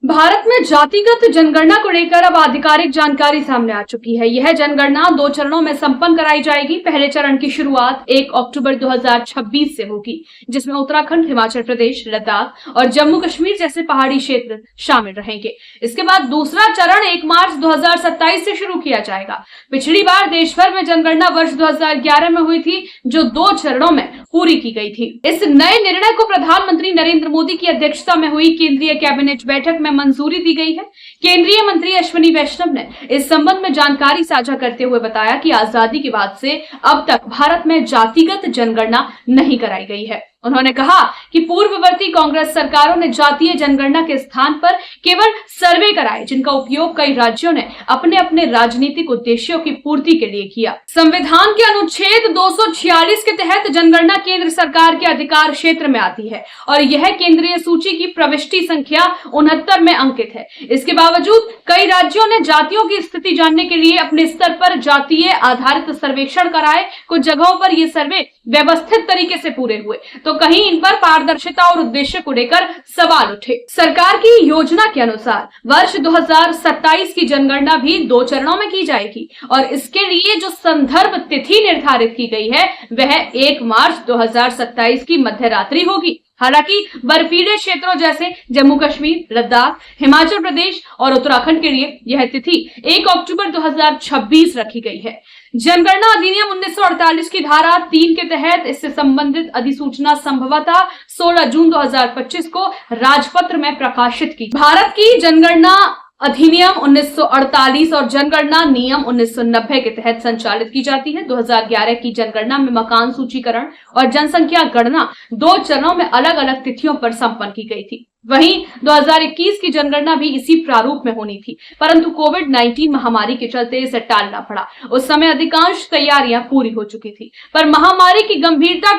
भारत में जातिगत जनगणना को लेकर अब आधिकारिक जानकारी सामने आ चुकी है। यह जनगणना 2 चरणों में संपन्न कराई जाएगी। पहले चरण की शुरुआत 1 अक्टूबर 2026 से होगी, जिसमें उत्तराखंड, हिमाचल प्रदेश, लद्दाख और जम्मू कश्मीर जैसे पहाड़ी क्षेत्र शामिल रहेंगे। इसके बाद दूसरा चरण 1 मार्च 2027 से शुरू किया जाएगा। पिछली बार देश भर में जनगणना वर्ष 2011 में हुई थी, जो 2 चरणों में पूरी की गई थी। इस नए निर्णय को प्रधानमंत्री नरेंद्र मोदी की अध्यक्षता में हुई केंद्रीय कैबिनेट बैठक में मंजूरी दी गई है। केंद्रीय मंत्री अश्विनी वैष्णव ने इस संबंध में जानकारी साझा करते हुए बताया कि आजादी के बाद से अब तक भारत में जातिगत जनगणना नहीं कराई गई है। उन्होंने कहा कि पूर्ववर्ती कांग्रेस सरकारों ने जातीय जनगणना के स्थान पर केवल सर्वे कराए, जिनका उपयोग कई राज्यों ने अपने अपने राजनीतिक उद्देश्यों की पूर्ति के लिए किया। संविधान के अनुच्छेद 246 के तहत जनगणना केंद्र सरकार के अधिकार क्षेत्र में आती है और यह केंद्रीय सूची की प्रविष्टि संख्या 69 में अंकित है। इसके बावजूद कई राज्यों ने जातियों की स्थिति जानने के लिए अपने स्तर पर जातीय आधारित सर्वेक्षण कराए। कुछ जगहों पर ये सर्वे व्यवस्थित तरीके से पूरे हुए, तो कहीं इन पर पारदर्शिता और उद्देश्य को लेकर सवाल उठे। सरकार की योजना के अनुसार वर्ष 2027 की जनगणना भी 2 चरणों में की जाएगी और इसके लिए जो संदर्भ तिथि निर्धारित की गई है वह 1 मार्च 2027 की मध्यरात्रि होगी। हालांकि बर्फीले क्षेत्रों जैसे जम्मू कश्मीर, लद्दाख, हिमाचल प्रदेश और उत्तराखंड के लिए यह तिथि 1 अक्टूबर 2026 रखी गई है। जनगणना अधिनियम 1948 की धारा 3 के तहत इससे संबंधित अधिसूचना संभवतः 16 जून 2025 को राजपत्र में प्रकाशित की। भारत की जनगणना अधिनियम 1948 और जनगणना नियम 1990 के तहत संचालित की जाती है। 2011 की जनगणना में मकान सूचीकरण और जनसंख्या गणना 2 चरणों में अलग अलग तिथियों पर संपन्न की गई थी। वहीं 2021 की जनगणना भी इसी प्रारूप में होनी थी, परंतु कोविड-19 महामारी के चलते इसे टालना पड़ा। उस समय अधिकांश तैयारियां पूरी हो चुकी थी, पर महामारी की गंभीरता